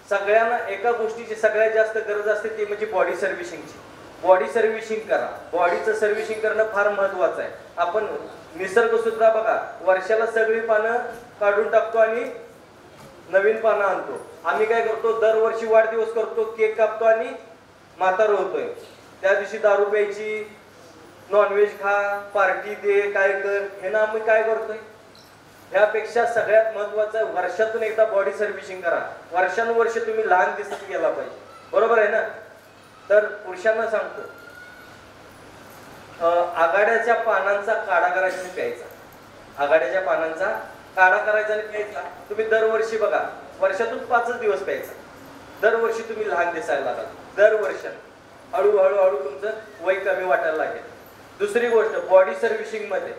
सगळ्यांना एका गोष्टीची सगळ्यात जास्त गरज असते ती म्हणजे बॉडी सर्व्हिसिंगची. बॉडी सर्व्हिसिंग करा. बॉडीचं सर्व्हिसिंग करणं फार महत्वाचं आहे. आपण निसर्ग सुद्धा बघा वर्षाला सगळी पानं काढून टाकतो आणि नवीन पानं आणतो. आम्ही काय करतो, दरवर्षी वाढदिवस करतो, केक कापतो आणि म्हातारं होतोय. त्या दिवशी दारू प्यायची, नॉनव्हेज खा, पार्टी दे, काय कर, हे ना आम्ही काय करतोय. ह्यापेक्षा सगळ्यात महत्वाचं वर्षातून एकदा बॉडी सर्व्हिसिंग करा. वर्षानुवर्ष तुम्ही लहान दिसत गेला पाहिजे. बरोबर आहे ना. तर पुरुषांना सांगतो, आघाड्याच्या पानांचा काढा करायचा आणि प्यायचा. आघाड्याच्या पानांचा काढा करायचा आणि प्यायचा. तुम्ही दरवर्षी बघा, वर्षातून 5 दिवस प्यायचा. दरवर्षी तुम्ही लहान दिसायला लागाल. दरवर्षी हळूहळू तुमचं वय कमी वाटायला लागेल. दुसरी गोष्ट, बॉडी सर्व्हिसिंग मध्ये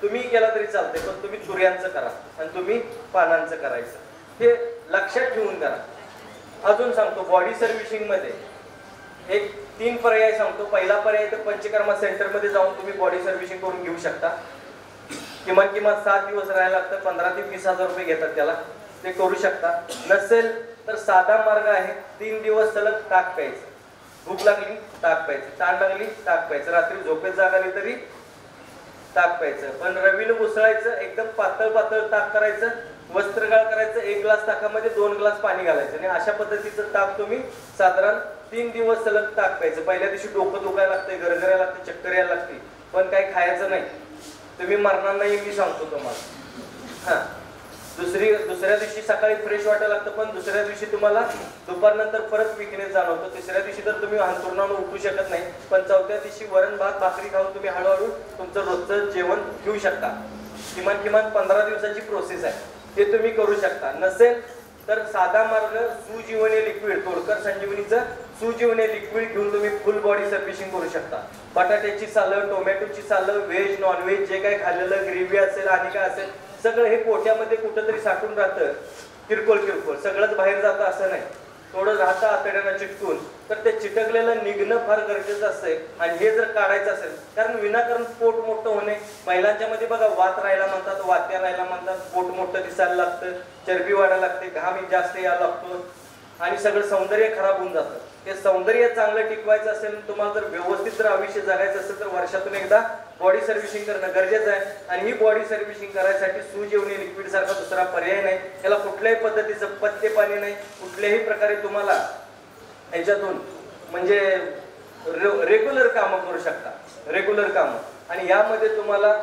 तुम्ही केला तरी चालते, पण तुम्ही चुऱ्यांचं करा आणि तुम्ही पानांचं करायचं. हे लक्षात ठेवून करा. अजून सांगतो, बॉडी सर्व्हिसिंग मध्ये एक 3 पर्याय सांगतो. पहिला पर्याय तर पंचकर्मा सेंटर मध्ये जाऊन तुम्ही बॉडी सर्व्हिसिंग करून घेऊ शकता. किमान 7 दिवस राहायला लागतं. 15 ते 20,000 रुपये घेतात त्याला. ते करू शकता. नसेल तर साधा मार्ग आहे, 3 दिवस सलग ताक प्यायचं. भूक लागली ताक प्यायचं, ताण लागली ताक प्यायचं, रात्री झोपेत जाग आली तरी ताक प्यायचं. पण रवीनं उसळायचं, एकदम पातळ पातळ ताक करायचं, वस्त्रगाळ करायचं, 1 ग्लास ताकामध्ये 2 ग्लास पाणी घालायचं आणि अशा पद्धतीचं ताक तुम्ही साधारण 3 दिवस सलग ताक प्यायचं. पहिल्या दिवशी डोकं दुखायला लागतंय, गरगरायला लागते, चक्कर यायला लागते, पण काही खायचं नाही. तुम्ही मरणार नाही मी सांगतो तुम्हाला. दुसऱ्या दिवशी सकाळी फ्रेश वाटायला लागतं, पण दुसऱ्या दिवशी तुम्हाला दुपारनंतर परत विकनेस जाणवतो. तिसऱ्या दिवशी तर तुम्ही अंथरुणावर उठू शकत नाही, पण चौथ्या दिवशी वरण भात भाकरी खाऊन तुम्ही हळूहळू तुमचं रोजचं जेवण घेऊ शकता. किमान 15 दिवसाची प्रोसेस आहे. ते तुम्ही करू शकता. नसेल तर साधा मार्ग, सुजीवनी लिक्विड, तोडकर संजीवनीचं सुजीवनी लिक्विड घेऊन तुम्ही फुल बॉडी सर्व्हिसिंग करू शकता. बटाट्याची सालं, टोमॅटोची सालं, व्हेज नॉनव्हेज जे काही खाल्लेलं, ग्रेव्ही असेल आणि काय असेल, सगळं हे पोट्यामध्ये कुठंतरी साठून राहतं. किरकोळ सगळंच बाहेर जातं असं नाही. थोडं राहतं आतड्यांना चिटकून, तर ते चिटकलेलं निघणं फार गरजेचं असतंय. आणि हे जर काढायचं असेल, कारण विनाकारण पोट मोठं होणे, महिलांच्या मध्ये बघा वात राहायला म्हणतात, वात्या राहायला म्हणतात, पोट मोठं दिसायला लागतं, चरबी वाढायला लागते, घाम जास्त यायला लागतो आणि सगळं सौंदर्य खराब होऊन जातं. ते सौंदर्य चांगलं टिकवायचं असेल, तुम्हाला जर व्यवस्थित जर आयुष्य जगायचं असेल, तर वर्षातून एकदा बॉडी सर्व्हिसिंग करणं गरजेचं आहे. आणि ही बॉडी सर्व्हिसिंग करायसाठी सुजीवनी लिक्विड सारखा दुसरा पर्याय नाही. याला कुठल्याही पद्धतीचं पथ्य पाणी नाही. कुठल्याही प्रकारे तुम्हाला याच्यातून म्हणजे रेग्युलर कामं करू शकता, रेग्युलर कामं. आणि यामध्ये तुम्हाला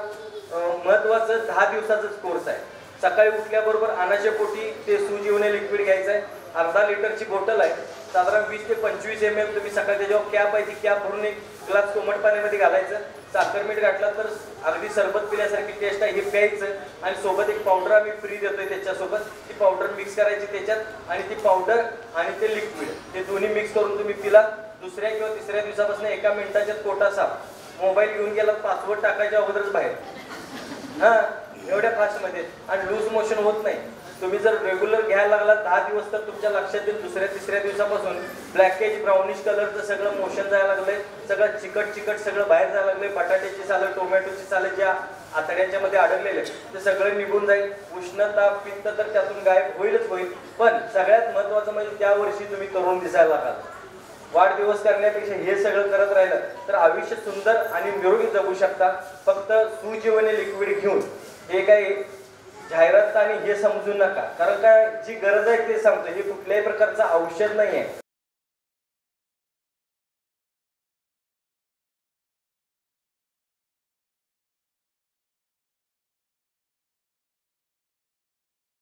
महत्वाचं 10 दिवसाचाच कोर्स आहे. सकाळी उठल्याबरोबर अनाच्या पोटी ते सुजीवनी लिक्विड घ्यायचं आहे. अर्धा लिटरची बॉटल आहे. साधारण 20 ते 25 ml तुम्ही सकाळी त्याच्यावर कॅप आहे, ती कॅप भरून 1 ग्लास कोमट पाण्यामध्ये घालायचं. साखर मीठ घातला तर अगदी सरबत पिल्यासारखी टेस्ट आहे. हे प्यायचं आणि सोबत एक पावडर आम्ही फ्री देतोय त्याच्यासोबत. ती पावडर मिक्स करायची त्याच्यात आणि ती पावडर आणि ते लिक्विड ते दोन्ही मिक्स करून तुम्ही पिला. दुसऱ्या किंवा तिसऱ्या दिवसापासून 1 मिनिटाच्यात पोटा साफ. मोबाईल घेऊन गेला, पासवर्ड टाकायच्या अगोदरच बाहेर. एवढ्या फास्टमध्ये. आणि लूज मोशन होत नाही. तुम्ही जर रेग्युलर घ्यायला लागला 10 दिवस, तर तुमच्या लक्षात येईल दुसऱ्या तिसऱ्या दिवसापासून ब्लॅकेज ब्राउनिश कलरचं सगळं मोशन जायला लागलंय, सगळं चिकट सगळं बाहेर जायला लागलंय. बटाट्याची सालं, टोमॅटोची सालं ज्या आतड्यांच्या मध्ये अडकलेले ते सगळं निघून जाईल. उष्णता पित्त तर त्यातून गायब होईलच होईल. पण सगळ्यात महत्वाचं म्हणजे त्या वर्षी तुम्ही तरुण दिसायला लागाल. वाढदिवस करण्यापेक्षा हे सगळं करत राहिलं तर आयुष्य सुंदर आणि निरोगी जगू शकता. फक्त सुजीवनी लिक्विड घेऊन हे काही जाहिरात आणि हे समजू नका. कारण काय जी गरज आहे ते सांगतो. हे कुठल्याही प्रकारचं औषध नाही आहे.